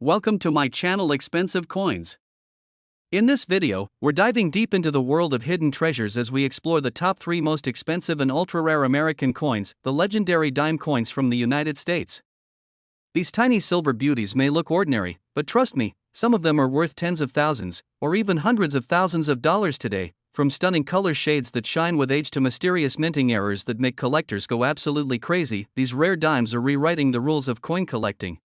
Welcome to my channel Expensive Coins. In this video, we're diving deep into the world of hidden treasures as we explore the top 3 most expensive and ultra-rare American coins, the legendary dime coins from the United States. These tiny silver beauties may look ordinary, but trust me, some of them are worth tens of thousands, or even hundreds of thousands of dollars today, from stunning color shades that shine with age to mysterious minting errors that make collectors go absolutely crazy. These rare dimes are rewriting the rules of coin collecting.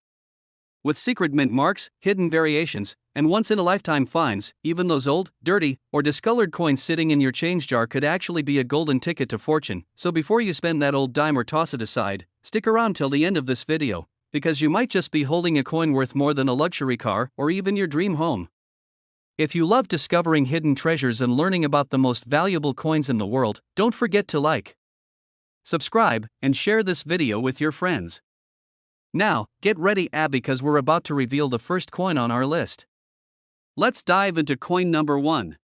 With secret mint marks, hidden variations, and once-in-a-lifetime finds, even those old, dirty, or discolored coins sitting in your change jar could actually be a golden ticket to fortune. So before you spend that old dime or toss it aside, stick around till the end of this video, because you might just be holding a coin worth more than a luxury car or even your dream home. If you love discovering hidden treasures and learning about the most valuable coins in the world, don't forget to like, subscribe, and share this video with your friends. Now, get ready because we're about to reveal the first coin on our list. Let's dive into coin number 1.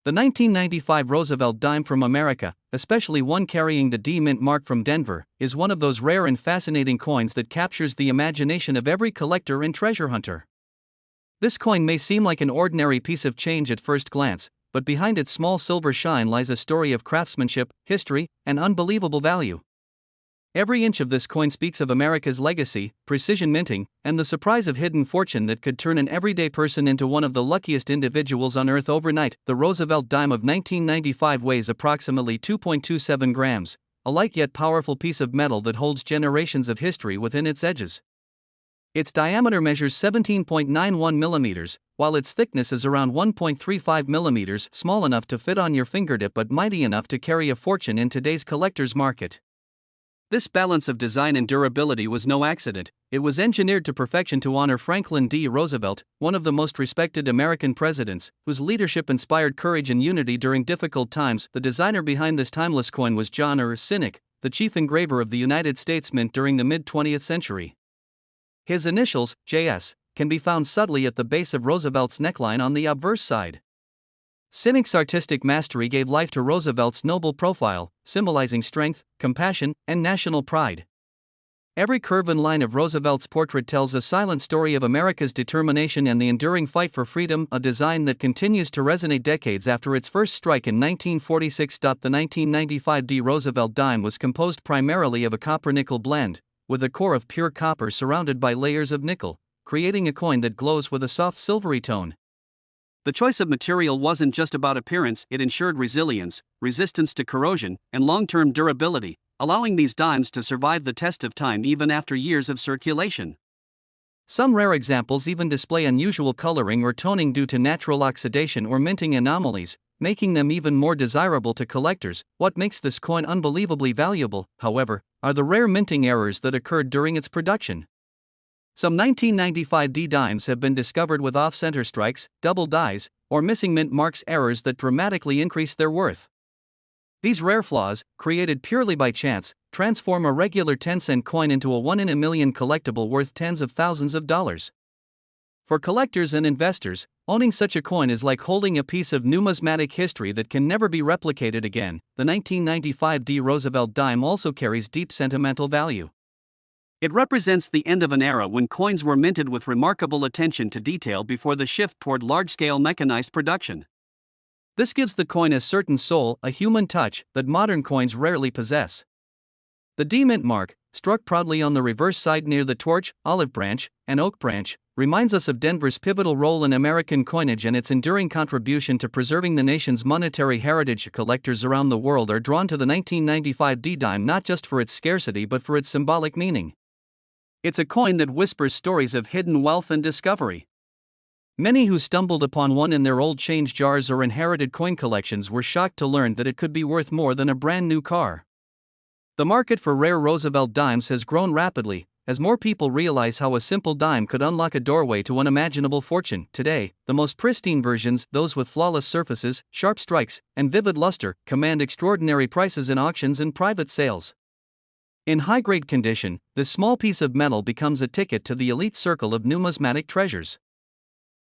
The 1995 Roosevelt dime from America, especially one carrying the D mint mark from Denver, is one of those rare and fascinating coins that captures the imagination of every collector and treasure hunter. This coin may seem like an ordinary piece of change at first glance, but behind its small silver shine lies a story of craftsmanship, history, and unbelievable value. Every inch of this coin speaks of America's legacy, precision minting, and the surprise of hidden fortune that could turn an everyday person into one of the luckiest individuals on earth overnight. The Roosevelt dime of 1995 weighs approximately 2.27 grams, a light yet powerful piece of metal that holds generations of history within its edges. Its diameter measures 17.91 millimeters, while its thickness is around 1.35 millimeters, small enough to fit on your fingertip but mighty enough to carry a fortune in today's collector's market. This balance of design and durability was no accident. It was engineered to perfection to honor Franklin D. Roosevelt, one of the most respected American presidents, whose leadership inspired courage and unity during difficult times. The designer behind this timeless coin was John Sinnick, the chief engraver of the United States Mint during the mid-20th century. His initials, JS, can be found subtly at the base of Roosevelt's neckline on the obverse side. Sinnick's artistic mastery gave life to Roosevelt's noble profile, symbolizing strength, compassion, and national pride. Every curve and line of Roosevelt's portrait tells a silent story of America's determination and the enduring fight for freedom, a design that continues to resonate decades after its first strike in 1946. The 1995 D. Roosevelt dime was composed primarily of a copper-nickel blend, with a core of pure copper surrounded by layers of nickel, creating a coin that glows with a soft silvery tone. The choice of material wasn't just about appearance, it ensured resilience, resistance to corrosion, and long-term durability, allowing these dimes to survive the test of time even after years of circulation. Some rare examples even display unusual coloring or toning due to natural oxidation or minting anomalies, making them even more desirable to collectors. What makes this coin unbelievably valuable, however, are the rare minting errors that occurred during its production. Some 1995 D dimes have been discovered with off-center strikes, double dies, or missing mint marks, errors that dramatically increase their worth. These rare flaws, created purely by chance, transform a regular 10-cent coin into a one-in-a-million collectible worth tens of thousands of dollars. For collectors and investors, owning such a coin is like holding a piece of numismatic history that can never be replicated again. The 1995 D Roosevelt dime also carries deep sentimental value. It represents the end of an era when coins were minted with remarkable attention to detail before the shift toward large-scale mechanized production. This gives the coin a certain soul, a human touch, that modern coins rarely possess. The D mint mark, struck proudly on the reverse side near the torch, olive branch, and oak branch, reminds us of Denver's pivotal role in American coinage and its enduring contribution to preserving the nation's monetary heritage. Collectors around the world are drawn to the 1995 D dime not just for its scarcity but for its symbolic meaning. It's a coin that whispers stories of hidden wealth and discovery. Many who stumbled upon one in their old change jars or inherited coin collections were shocked to learn that it could be worth more than a brand new car. The market for rare Roosevelt dimes has grown rapidly, as more people realize how a simple dime could unlock a doorway to unimaginable fortune. Today, the most pristine versions, those with flawless surfaces, sharp strikes, and vivid luster, command extraordinary prices in auctions and private sales. In high-grade condition, this small piece of metal becomes a ticket to the elite circle of numismatic treasures.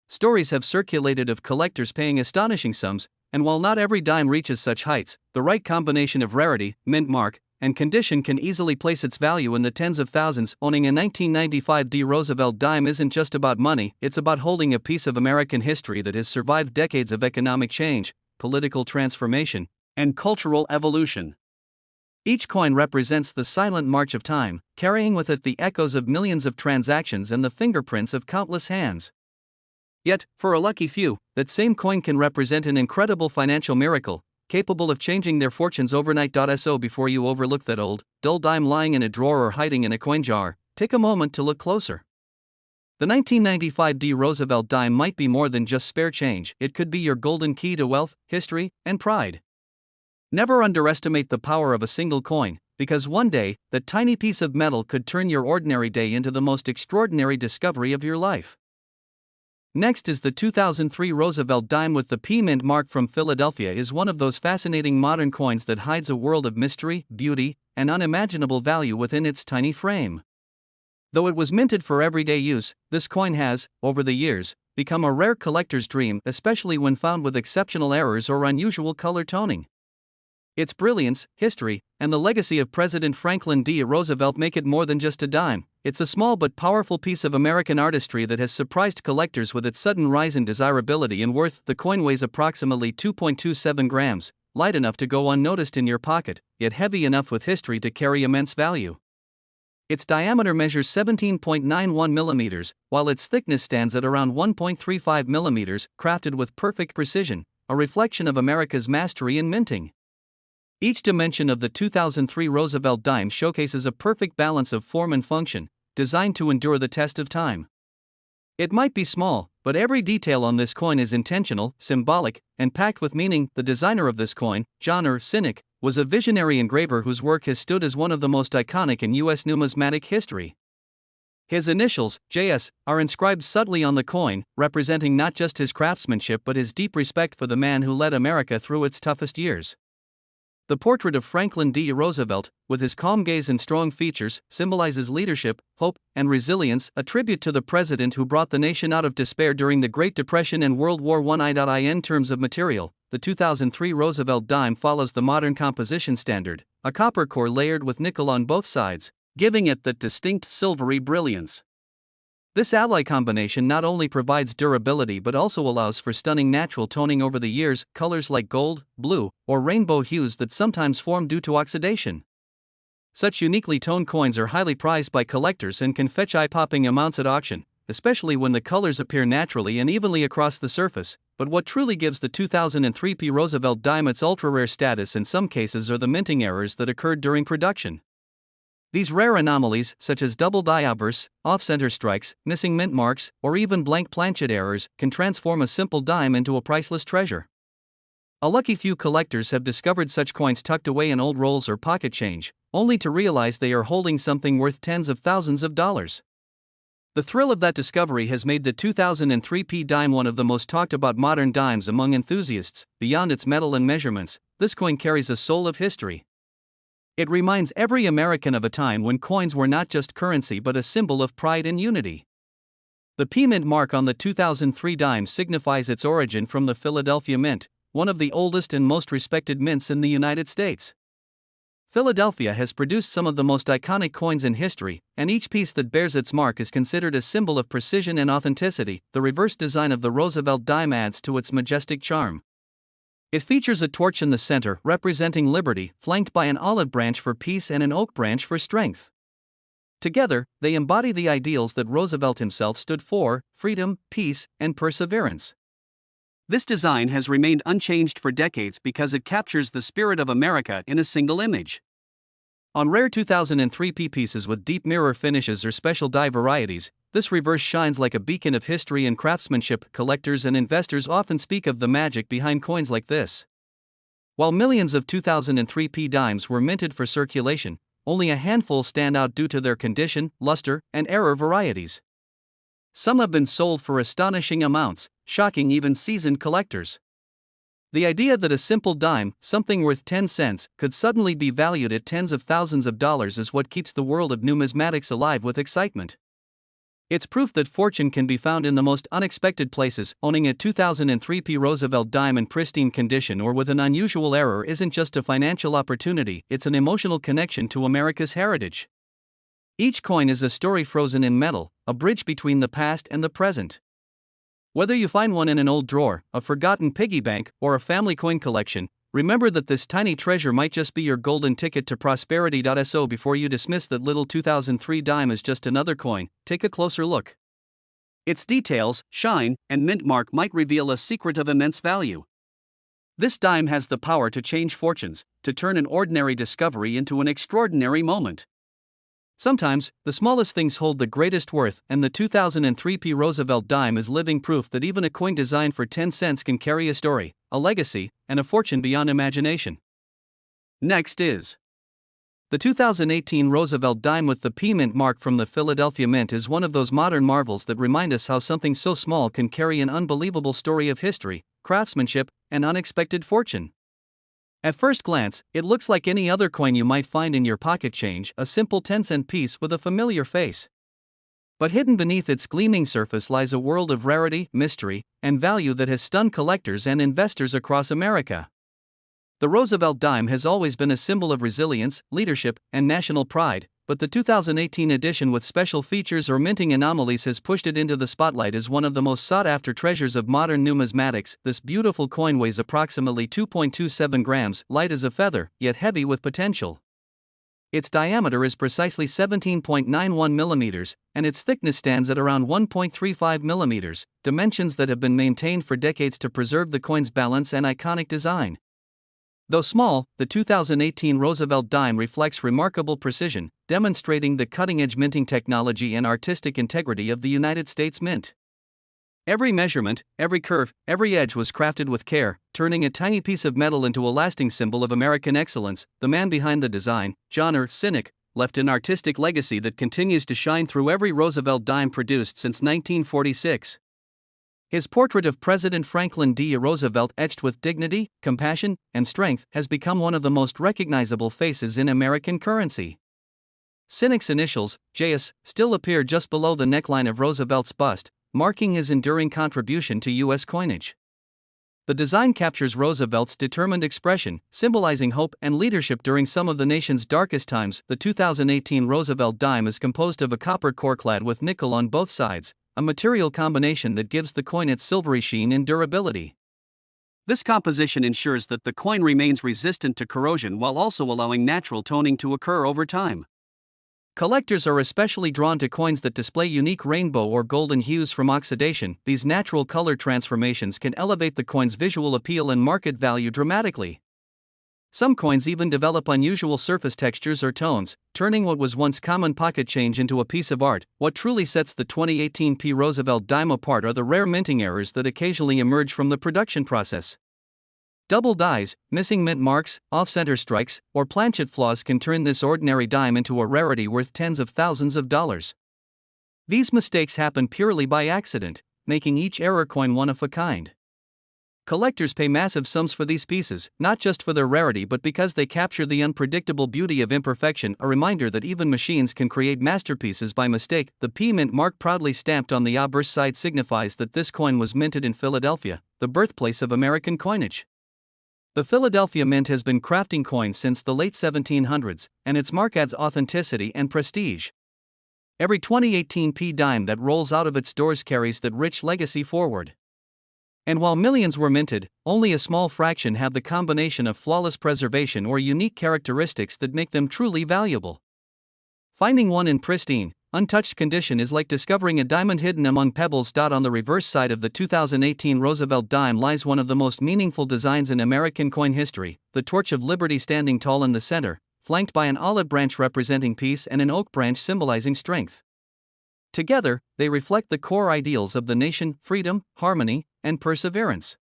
Stories have circulated of collectors paying astonishing sums, and while not every dime reaches such heights, the right combination of rarity, mint mark, and condition can easily place its value in the tens of thousands. Owning a 1995 D. Roosevelt dime isn't just about money, it's about holding a piece of American history that has survived decades of economic change, political transformation, and cultural evolution. Each coin represents the silent march of time, carrying with it the echoes of millions of transactions and the fingerprints of countless hands. Yet, for a lucky few, that same coin can represent an incredible financial miracle, capable of changing their fortunes overnight. So before you overlook that old, dull dime lying in a drawer or hiding in a coin jar, take a moment to look closer. The 1995 D. Roosevelt dime might be more than just spare change, it could be your golden key to wealth, history, and pride. Never underestimate the power of a single coin, because one day, that tiny piece of metal could turn your ordinary day into the most extraordinary discovery of your life. Next is the 2003 Roosevelt dime with the P Mint mark from Philadelphia. Is one of those fascinating modern coins that hides a world of mystery, beauty, and unimaginable value within its tiny frame. Though it was minted for everyday use, this coin has, over the years, become a rare collector's dream, especially when found with exceptional errors or unusual color toning. Its brilliance, history, and the legacy of President Franklin D. Roosevelt make it more than just a dime. It's a small but powerful piece of American artistry that has surprised collectors with its sudden rise in desirability and worth. The coin weighs approximately 2.27 grams, light enough to go unnoticed in your pocket, yet heavy enough with history to carry immense value. Its diameter measures 17.91 millimeters, while its thickness stands at around 1.35 millimeters, crafted with perfect precision, a reflection of America's mastery in minting. Each dimension of the 2003 Roosevelt dime showcases a perfect balance of form and function, designed to endure the test of time. It might be small, but every detail on this coin is intentional, symbolic, and packed with meaning. The designer of this coin, John Cynic, was a visionary engraver whose work has stood as one of the most iconic in U.S. numismatic history. His initials, JS, are inscribed subtly on the coin, representing not just his craftsmanship but his deep respect for the man who led America through its toughest years. The portrait of Franklin D. Roosevelt, with his calm gaze and strong features, symbolizes leadership, hope, and resilience, a tribute to the president who brought the nation out of despair during the Great Depression and World War I. In terms of material, the 2003 Roosevelt dime follows the modern composition standard, a copper core layered with nickel on both sides, giving it that distinct silvery brilliance. This alloy combination not only provides durability but also allows for stunning natural toning over the years, colors like gold, blue, or rainbow hues that sometimes form due to oxidation. Such uniquely toned coins are highly prized by collectors and can fetch eye-popping amounts at auction, especially when the colors appear naturally and evenly across the surface. But what truly gives the 2003 P. Roosevelt dime its ultra-rare status in some cases are the minting errors that occurred during production. These rare anomalies, such as double die obverse, off-center strikes, missing mint marks, or even blank planchet errors, can transform a simple dime into a priceless treasure. A lucky few collectors have discovered such coins tucked away in old rolls or pocket change, only to realize they are holding something worth tens of thousands of dollars. The thrill of that discovery has made the 2003 P dime one of the most talked about modern dimes among enthusiasts. Beyond its metal and measurements, this coin carries a soul of history. It reminds every American of a time when coins were not just currency but a symbol of pride and unity. The P Mint mark on the 2003 dime signifies its origin from the Philadelphia Mint, one of the oldest and most respected mints in the United States. Philadelphia has produced some of the most iconic coins in history, and each piece that bears its mark is considered a symbol of precision and authenticity. The reverse design of the Roosevelt dime adds to its majestic charm. It features a torch in the center representing liberty, flanked by an olive branch for peace and an oak branch for strength. Together, they embody the ideals that Roosevelt himself stood for: freedom, peace, and perseverance. This design has remained unchanged for decades because it captures the spirit of America in a single image. On rare 2003 P pieces with deep mirror finishes or special die varieties, this reverse shines like a beacon of history and craftsmanship. Collectors and investors often speak of the magic behind coins like this. While millions of 2003 P dimes were minted for circulation, only a handful stand out due to their condition, luster, and error varieties. Some have been sold for astonishing amounts, shocking even seasoned collectors. The idea that a simple dime, something worth 10 cents, could suddenly be valued at tens of thousands of dollars is what keeps the world of numismatics alive with excitement. It's proof that fortune can be found in the most unexpected places. Owning a 2003 P. Roosevelt dime in pristine condition or with an unusual error isn't just a financial opportunity, it's an emotional connection to America's heritage. Each coin is a story frozen in metal, a bridge between the past and the present. Whether you find one in an old drawer, a forgotten piggy bank, or a family coin collection, remember that this tiny treasure might just be your golden ticket to prosperity. So before you dismiss that little 2003 dime as just another coin, take a closer look. Its details, shine, and mint mark might reveal a secret of immense value. This dime has the power to change fortunes, to turn an ordinary discovery into an extraordinary moment. Sometimes, the smallest things hold the greatest worth, and the 2003 P. Roosevelt dime is living proof that even a coin designed for 10 cents can carry a story, a legacy, and a fortune beyond imagination. Next is the 2018 Roosevelt dime with the P Mint mark from the Philadelphia Mint is one of those modern marvels that remind us how something so small can carry an unbelievable story of history, craftsmanship, and unexpected fortune. At first glance, it looks like any other coin you might find in your pocket change, a simple 10-cent piece with a familiar face. But hidden beneath its gleaming surface lies a world of rarity, mystery, and value that has stunned collectors and investors across America. The Roosevelt dime has always been a symbol of resilience, leadership, and national pride, but the 2018 edition with special features or minting anomalies has pushed it into the spotlight as one of the most sought-after treasures of modern numismatics. This beautiful coin weighs approximately 2.27 grams, light as a feather, yet heavy with potential. Its diameter is precisely 17.91 millimeters, and its thickness stands at around 1.35 millimeters, dimensions that have been maintained for decades to preserve the coin's balance and iconic design. Though small, the 2018 Roosevelt dime reflects remarkable precision, demonstrating the cutting-edge minting technology and artistic integrity of the United States Mint. Every measurement, every curve, every edge was crafted with care, turning a tiny piece of metal into a lasting symbol of American excellence. The man behind the design, John Cynic, left an artistic legacy that continues to shine through every Roosevelt dime produced since 1946. His portrait of President Franklin D. Roosevelt, etched with dignity, compassion, and strength, has become one of the most recognizable faces in American currency. Cynic's initials, JS, still appear just below the neckline of Roosevelt's bust, marking his enduring contribution to U.S. coinage. The design captures Roosevelt's determined expression, symbolizing hope and leadership during some of the nation's darkest times. The 2018 Roosevelt dime is composed of a copper core clad with nickel on both sides, a material combination that gives the coin its silvery sheen and durability. This composition ensures that the coin remains resistant to corrosion while also allowing natural toning to occur over time. Collectors are especially drawn to coins that display unique rainbow or golden hues from oxidation. These natural color transformations can elevate the coin's visual appeal and market value dramatically. Some coins even develop unusual surface textures or tones, turning what was once common pocket change into a piece of art. What truly sets the 2018 P. Roosevelt dime apart are the rare minting errors that occasionally emerge from the production process. Double dies, missing mint marks, off-center strikes, or planchet flaws can turn this ordinary dime into a rarity worth tens of thousands of dollars. These mistakes happen purely by accident, making each error coin one of a kind. Collectors pay massive sums for these pieces, not just for their rarity but because they capture the unpredictable beauty of imperfection, a reminder that even machines can create masterpieces by mistake. The P Mint mark proudly stamped on the obverse side signifies that this coin was minted in Philadelphia, the birthplace of American coinage. The Philadelphia Mint has been crafting coins since the late 1700s, and its mark adds authenticity and prestige. Every 2018 P dime that rolls out of its doors carries that rich legacy forward. And while millions were minted, only a small fraction have the combination of flawless preservation or unique characteristics that make them truly valuable. Finding one in pristine, untouched condition is like discovering a diamond hidden among pebbles. On the reverse side of the 2018 Roosevelt dime lies one of the most meaningful designs in American coin history, the Torch of Liberty standing tall in the center, flanked by an olive branch representing peace and an oak branch symbolizing strength. Together, they reflect the core ideals of the nation: freedom, harmony, and perseverance.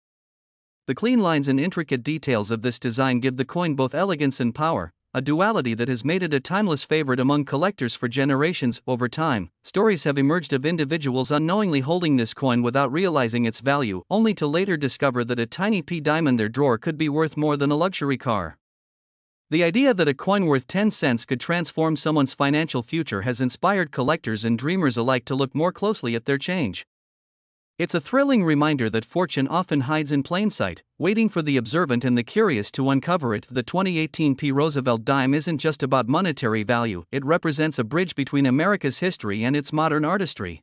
The clean lines and intricate details of this design give the coin both elegance and power, a duality that has made it a timeless favorite among collectors for generations. Over time, stories have emerged of individuals unknowingly holding this coin without realizing its value, only to later discover that a tiny P dime in their drawer could be worth more than a luxury car. The idea that a coin worth 10 cents could transform someone's financial future has inspired collectors and dreamers alike to look more closely at their change. It's a thrilling reminder that fortune often hides in plain sight, waiting for the observant and the curious to uncover it. The 2018 Roosevelt dime isn't just about monetary value, it represents a bridge between America's history and its modern artistry.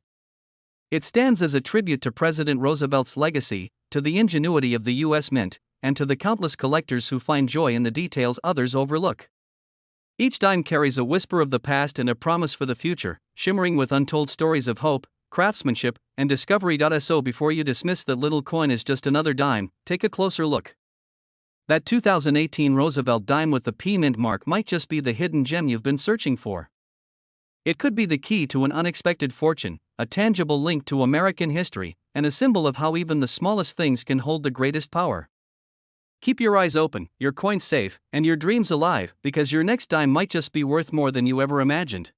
It stands as a tribute to President Roosevelt's legacy, to the ingenuity of the U.S. Mint, and to the countless collectors who find joy in the details others overlook. Each dime carries a whisper of the past and a promise for the future, shimmering with untold stories of hope, craftsmanship, and discovery. So before you dismiss that little coin as just another dime, take a closer look. That 2018 Roosevelt dime with the P Mint mark might just be the hidden gem you've been searching for. It could be the key to an unexpected fortune, a tangible link to American history, and a symbol of how even the smallest things can hold the greatest power. Keep your eyes open, your coins safe, and your dreams alive, because your next dime might just be worth more than you ever imagined.